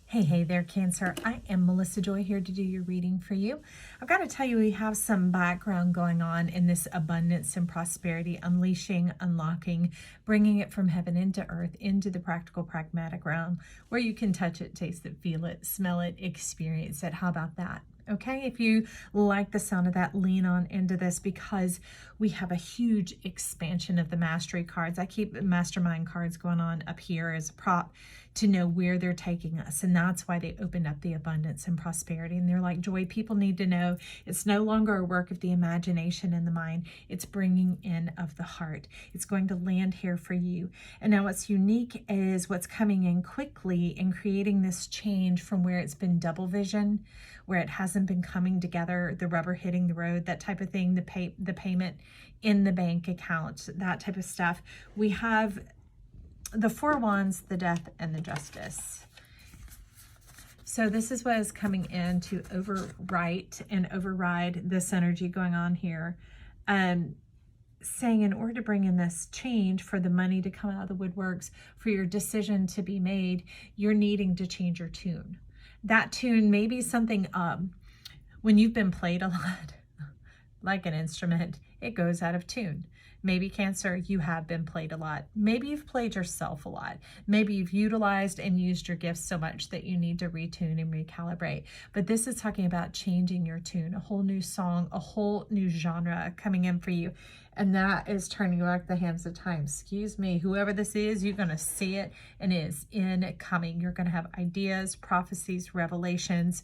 Hey there, Cancer. I am Melissa Joy here to do your reading for you. I've got to tell you, we have some background going on in this abundance and prosperity, unleashing, unlocking, bringing it from heaven into earth, into the practical, pragmatic realm where you can touch it, taste it, feel it, smell it, experience it. How about that? Okay, if you like the sound of that, lean on into this because we have a huge expansion of the mastery cards. I keep mastermind cards going on up here as a prop to know where they're taking us. And that's why they opened up the abundance and prosperity. And they're like, Joy, people need to know it's no longer a work of the imagination and the mind. It's bringing in of the heart. It's going to land here for you. And now what's unique is what's coming in quickly and creating this change from where it's been double vision, where it hasn't been coming together, the rubber hitting the road, that type of thing, the payment in the bank account, that type of stuff. We have the Four Wands, the Death, and the Justice. So this is what is coming in to overwrite and override this energy going on here. Saying in order to bring in this change, for the money to come out of the woodworks, for your decision to be made, you're needing to change your tune. That tune may be something, when you've been played a lot, like an instrument, it goes out of tune. Maybe Cancer, you have been played a lot. Maybe you've played yourself a lot. Maybe you've utilized and used your gifts so much that you need to retune and recalibrate. But this is talking about changing your tune, a whole new song, a whole new genre coming in for you. And that is turning back the hands of time. Excuse me, whoever this is, you're going to see it and it is incoming. You're going to have ideas, prophecies, revelations,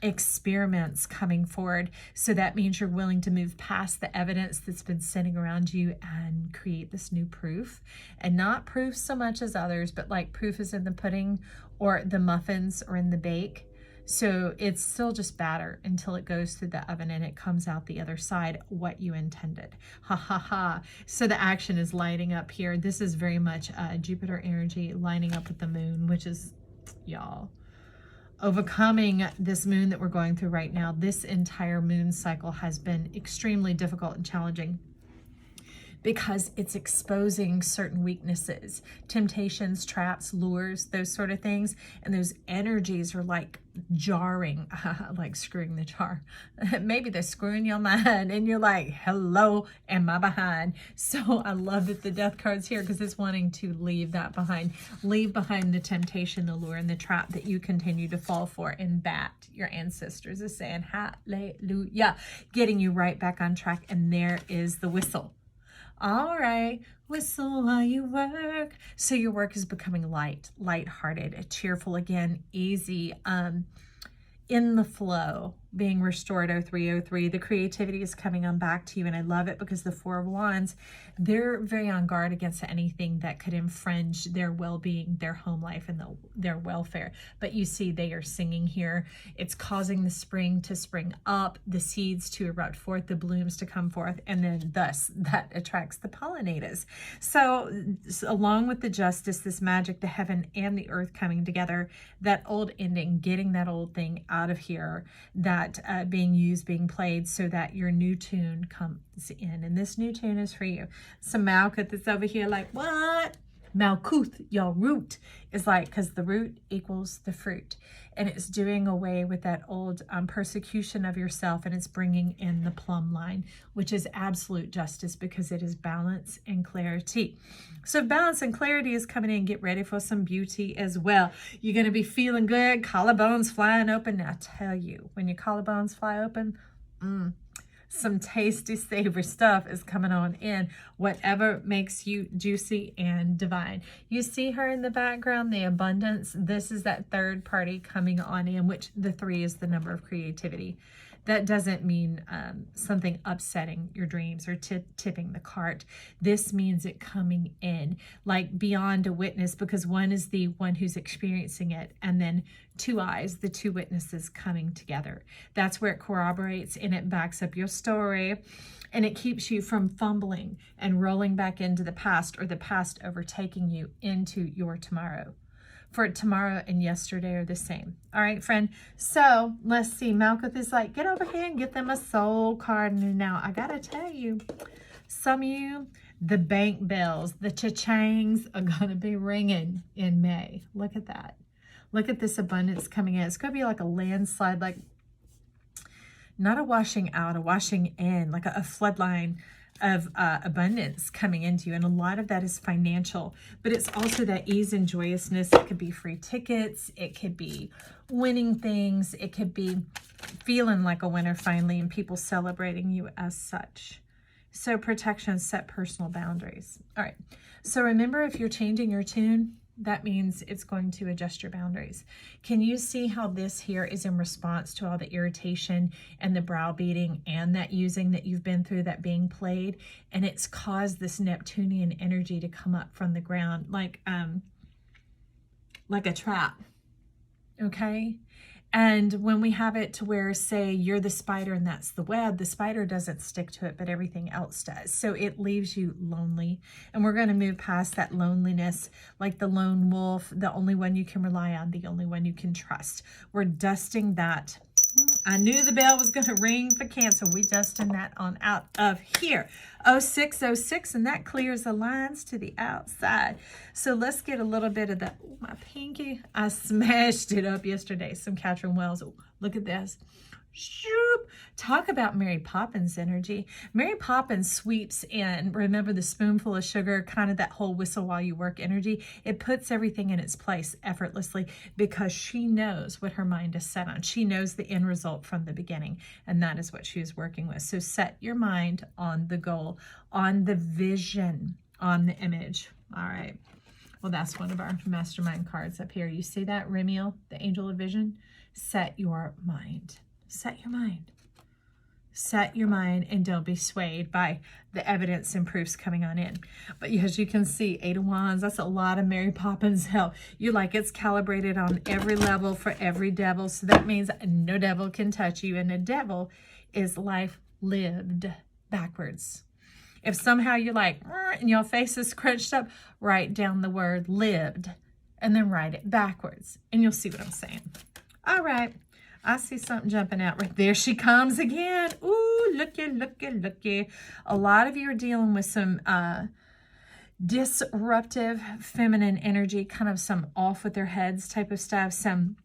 experiments coming forward. So that means you're willing to move past the evidence that's been sitting around you and create this new proof. And not proof so much as others, but like proof is in the pudding or the muffins or in the bake. So it's still just batter until it goes through the oven and it comes out the other side what you intended. Ha ha ha. So the action is lighting up here. This is very much Jupiter energy lining up with the moon, which is, y'all, overcoming this moon that we're going through right now. This entire moon cycle has been extremely difficult and challenging because it's exposing certain weaknesses, temptations, traps, lures, those sort of things. And those energies are like jarring, like screwing the jar. Maybe they're screwing your mind and you're like, hello, am I behind? So I love that the death card's here because it's wanting to leave that behind. Leave behind the temptation, the lure, and the trap that you continue to fall for. And that, your ancestors is saying, hallelujah, getting you right back on track. And there is the whistle. All right, whistle while you work. So your work is becoming light-hearted, cheerful again, easy, in the flow, being restored. 0303, the creativity is coming on back to you, and I love it because the Four of Wands, they're very on guard against anything that could infringe their well-being, their home life, and their welfare. But you see they are singing here. It's causing the spring to spring up, the seeds to erupt forth, the blooms to come forth, and then thus that attracts the pollinators. So along with the justice, this magic, the heaven and the earth coming together, that old ending, getting that old thing out of here, that being used, being played, so that your new tune comes in. And this new tune is for you. So Malkuth is over here like, what? Malkuth, your root, is like, because the root equals the fruit. And it's doing away with that old persecution of yourself, and it's bringing in the plumb line, which is absolute justice because it is balance and clarity. So balance and clarity is coming in. Get ready for some beauty as well. You're going to be feeling good. Collarbones flying open. Now, I tell you, when your collarbones fly open, some tasty, savory stuff is coming on in. Whatever makes you juicy and divine. You see her in the background, the abundance. This is that third party coming on in, which the 3 is the number of creativity. That doesn't mean something upsetting your dreams or tipping the cart. This means it coming in like beyond a witness, because one is the one who's experiencing it, and then 2 eyes, the 2 witnesses coming together. That's where it corroborates and it backs up your story, and it keeps you from fumbling and rolling back into the past, or the past overtaking you into your tomorrow. For tomorrow and yesterday are the same. All right, friend. So let's see. Malkuth is like, get over here and get them a soul card. And now I got to tell you, some of you, the bank bells, the cha-changs are going to be ringing in May. Look at that. Look at this abundance coming in. It's going to be like a landslide, like not a washing out, a washing in, like a floodline of abundance coming into you. And a lot of that is financial, but it's also that ease and joyousness. It could be free tickets. It could be winning things. It could be feeling like a winner finally and people celebrating you as such. So protection, set personal boundaries. All right. So remember, if you're changing your tune, that means it's going to adjust your boundaries. Can you see how this here is in response to all the irritation and the browbeating and that using that you've been through, that being played? And it's caused this Neptunian energy to come up from the ground like a trap. Okay? And when we have it to where, say, you're the spider and that's the web, the spider doesn't stick to it, but everything else does. So it leaves you lonely. And we're going to move past that loneliness, like the lone wolf, the only one you can rely on, the only one you can trust. We're dusting that. I knew the bell was going to ring for Cancer. We dusting that on out of here. 0606, and that clears the lines to the outside. So let's get a little bit of the, ooh, my pinky. I smashed it up yesterday. Some Catherine Wells. Ooh, look at this. Shoop. Talk about Mary Poppins energy. Mary Poppins sweeps in, remember the spoonful of sugar, kind of that whole whistle while you work energy. It puts everything in its place effortlessly because she knows what her mind is set on. She knows the end result from the beginning, and that is what she is working with. So set your mind on the goal, on the vision, on the image. All right. Well, that's one of our mastermind cards up here. You see that, Remiel, the angel of vision? Set your mind. Set your mind. Set your mind and don't be swayed by the evidence and proofs coming on in. But as you can see, 8 of Wands, that's a lot of Mary Poppins help. You like it's calibrated on every level for every devil. So that means no devil can touch you. And a devil is life lived backwards. If somehow you're like, and your face is scrunched up, write down the word lived and then write it backwards. And you'll see what I'm saying. All right. I see something jumping out right there. She comes again. Ooh, looky, looky, looky. A lot of you are dealing with some disruptive feminine energy, kind of some off with their heads type of stuff, some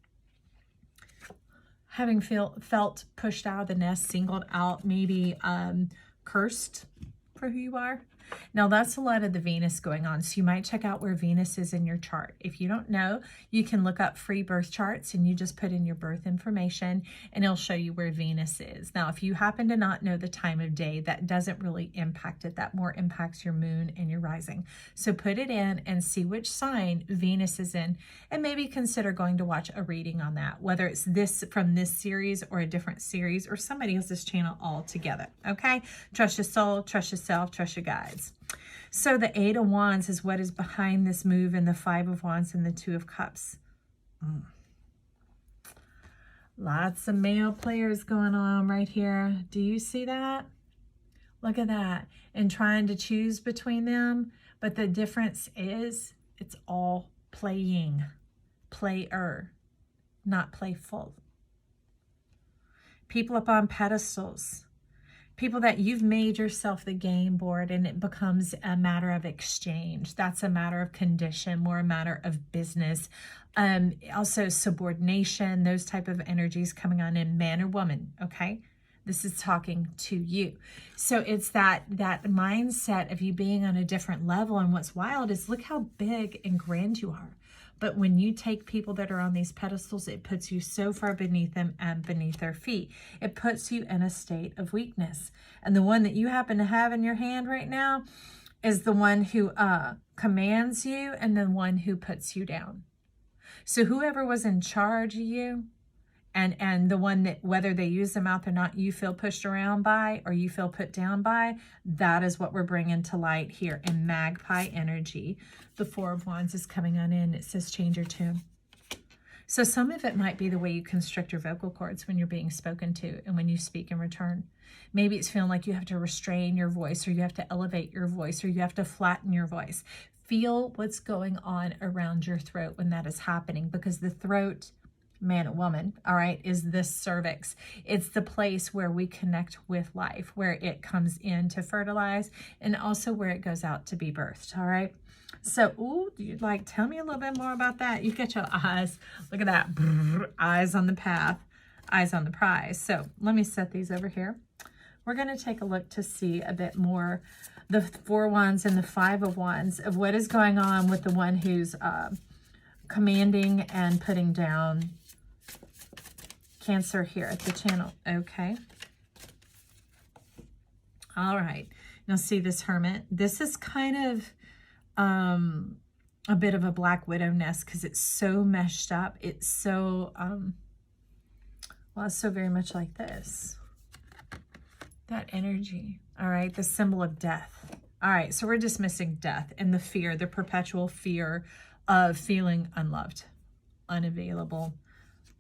having felt pushed out of the nest, singled out, maybe cursed for who you are. Now, that's a lot of the Venus going on. So you might check out where Venus is in your chart. If you don't know, you can look up free birth charts and you just put in your birth information and it'll show you where Venus is. Now, if you happen to not know the time of day, that doesn't really impact it. That more impacts your moon and your rising. So put it in and see which sign Venus is in and maybe consider going to watch a reading on that, whether it's this from this series or a different series or somebody else's channel altogether. Okay? Trust your soul, trust yourself, trust your guides. So the 8 of Wands is what is behind this move, and the 5 of Wands and the 2 of Cups. Lots of male players going on right here. Do you see that? Look at that. And trying to choose between them. But the difference is it's all playing. Player, not playful. People up on pedestals. People that you've made yourself the game board and it becomes a matter of exchange. That's a matter of condition, more a matter of business. Also subordination, those type of energies coming on in, man or woman, okay? This is talking to you. So it's that mindset of you being on a different level. And what's wild is look how big and grand you are. But when you take people that are on these pedestals, it puts you so far beneath them and beneath their feet. It puts you in a state of weakness. And the one that you happen to have in your hand right now is the one who commands you and the one who puts you down. So whoever was in charge of you and the one that, whether they use the mouth or not, you feel pushed around by or you feel put down by, that is what we're bringing to light here in magpie energy. The 4 of Wands is coming on in. It says change your tune. So some of it might be the way you constrict your vocal cords when you're being spoken to and when you speak in return. Maybe it's feeling like you have to restrain your voice or you have to elevate your voice or you have to flatten your voice. Feel what's going on around your throat when that is happening, because the throat, man and woman, all right, is this cervix. It's the place where we connect with life, where it comes in to fertilize and also where it goes out to be birthed, all right? So, ooh, you'd like, tell me a little bit more about that. You get your eyes, look at that, eyes on the path, eyes on the prize. So let me set these over here. We're going to take a look to see a bit more the 4 wands and the 5 of wands of what is going on with the one who's commanding and putting down Cancer here at the channel. Okay. All right. Now see this Hermit. This is kind of a bit of a black widow nest because it's so meshed up. It's so, well, it's so very much like this. That energy. All right. The symbol of death. All right. So we're dismissing death and the fear, the perpetual fear of feeling unloved, unavailable,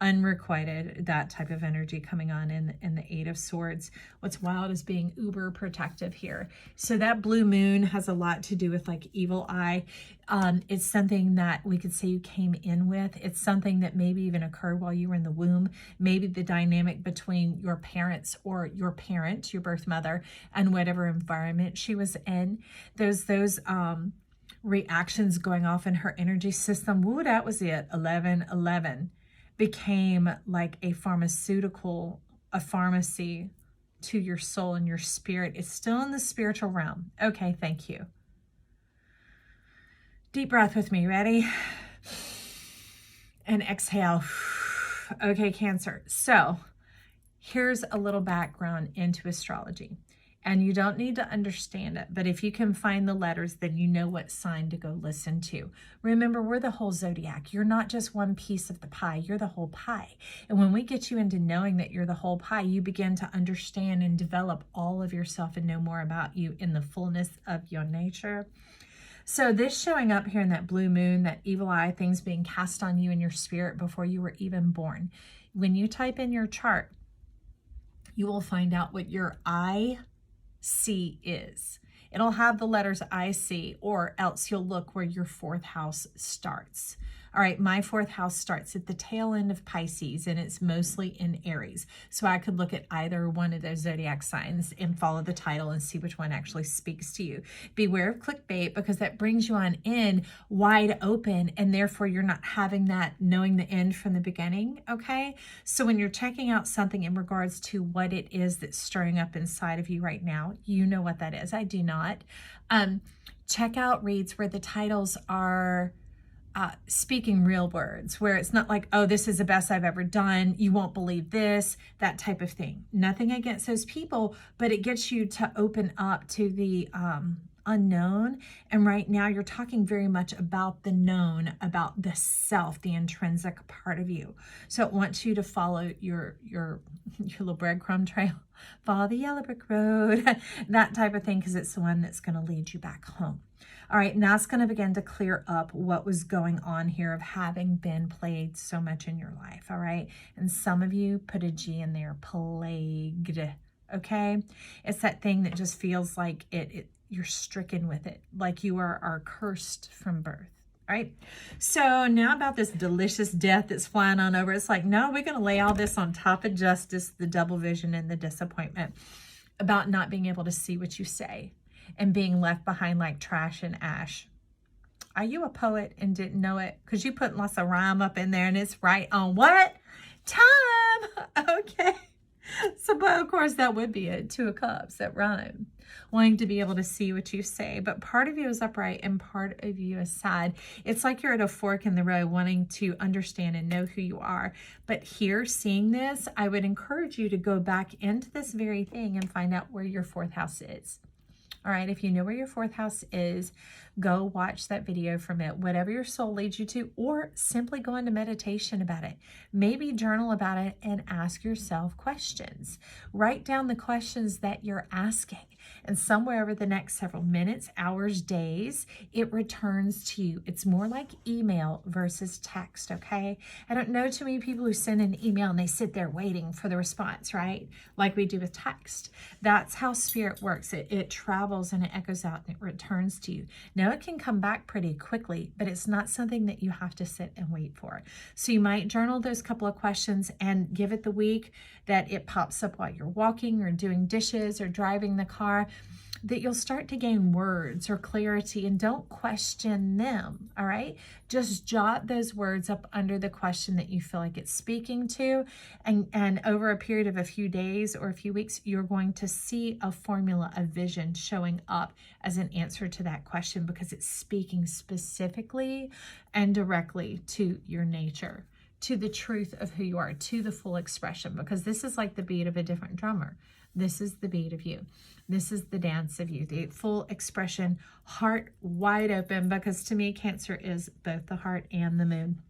unrequited, that type of energy coming on in the 8 of Swords. What's wild is being uber protective here. So that blue moon has a lot to do with like evil eye. It's something that we could say you came in with. It's something that maybe even occurred while you were in the womb. Maybe the dynamic between your parents or your parent, your birth mother, and whatever environment she was in. Those reactions going off in her energy system. Woo, that was it. 1111. Became like a pharmaceutical, a pharmacy to your soul and your spirit. It's still in the spiritual realm. Okay, thank you. Deep breath with me. Ready? And exhale. Okay, Cancer. So here's a little background into astrology. And you don't need to understand it, but if you can find the letters, then you know what sign to go listen to. Remember, we're the whole zodiac. You're not just one piece of the pie, you're the whole pie. And when we get you into knowing that you're the whole pie, you begin to understand and develop all of yourself and know more about you in the fullness of your nature. So this showing up here in that blue moon, that evil eye, things being cast on you in your spirit before you were even born. When you type in your chart, you will find out what your IC is. It'll have the letters IC, or else you'll look where your 4th house starts. All right, my 4th house starts at the tail end of Pisces, and it's mostly in Aries. So I could look at either one of those zodiac signs and follow the title and see which one actually speaks to you. Beware of clickbait, because that brings you on in wide open, and therefore you're not having that knowing the end from the beginning, okay? So when you're checking out something in regards to what it is that's stirring up inside of you right now, you know what that is. I do not. Check out reads where the titles are speaking real words, where it's not like, oh, this is the best I've ever done, you won't believe this, that type of thing. Nothing against those people, but it gets you to open up to the unknown. And right now you're talking very much about the known, about the self, the intrinsic part of you. So it wants you to follow your little breadcrumb trail, follow the yellow brick road, that type of thing, because it's the one that's going to lead you back home. All right, and that's going to begin to clear up what was going on here of having been plagued so much in your life, all right? And some of you put a G in there, plagued, okay? It's that thing that just feels like you're stricken with it, like you are cursed from birth. All right, so now about this delicious death that's flying on over. It's like, no, we're going to lay all this on top of justice, the double vision and the disappointment about not being able to see what you say and being left behind like trash and ash. Are you a poet and didn't know it? Because you put lots of rhyme up in there and it's right on what? Time! Okay. So, but of course that would be it. 2 of Cups, that rhyme. Wanting to be able to see what you say. But part of you is upright and part of you is sad. It's like you're at a fork in the road wanting to understand and know who you are. But here, seeing this, I would encourage you to go back into this very thing and find out where your 4th house is. All right, if you know where your 4th house is, go watch that video from it, whatever your soul leads you to, or simply go into meditation about it. Maybe journal about it and ask yourself questions. Write down the questions that you're asking. And somewhere over the next several minutes, hours, days, it returns to you. It's more like email versus text, okay? I don't know too many people who send an email and they sit there waiting for the response, right? Like we do with text. That's how spirit works. It travels and it echoes out and it returns to you. Now it can come back pretty quickly, but it's not something that you have to sit and wait for. So you might journal those couple of questions and give it the week that it pops up while you're walking or doing dishes or driving the car. that you'll start to gain words or clarity, and don't question them, all right? Just jot those words up under the question that you feel like it's speaking to, and over a period of a few days or a few weeks, you're going to see a formula, a vision showing up as an answer to that question, because it's speaking specifically and directly to your nature, to the truth of who you are, to the full expression, because this is like the beat of a different drummer. This is the beat of you. This is the dance of you, the full expression, heart wide open, because to me, Cancer is both the heart and the moon.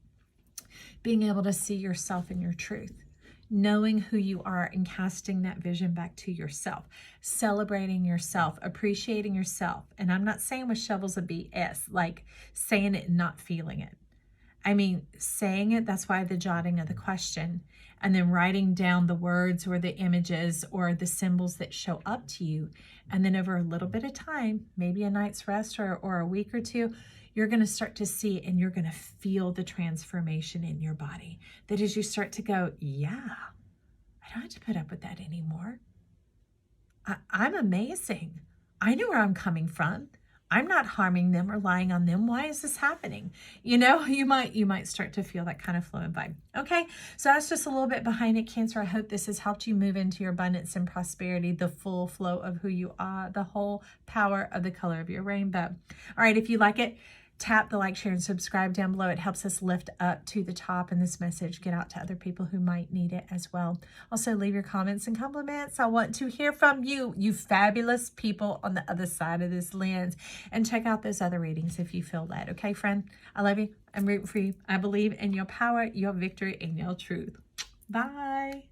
Being able to see yourself in your truth, knowing who you are and casting that vision back to yourself, celebrating yourself, appreciating yourself. And I'm not saying with shovels of BS, like saying it and not feeling it. I mean, saying it, that's why the jotting of the question, and then writing down the words or the images or the symbols that show up to you. And then over a little bit of time, maybe a night's rest or a week or two, you're going to start to see and you're going to feel the transformation in your body. That as you start to go, yeah, I don't have to put up with that anymore. I'm amazing. I know where I'm coming from. I'm not harming them or lying on them. Why is this happening? You know, you might start to feel that kind of flow and vibe. Okay, so that's just a little bit behind it, Cancer. I hope this has helped you move into your abundance and prosperity, the full flow of who you are, the whole power of the color of your rainbow. All right, if you like it, tap the like, share, and subscribe down below. It helps us lift up to the top and this message get out to other people who might need it as well. Also, leave your comments and compliments. I want to hear from you, you fabulous people on the other side of this lens. And check out those other readings if you feel that. Okay, friend? I love you. I'm rooting for you. I believe in your power, your victory, and your truth. Bye.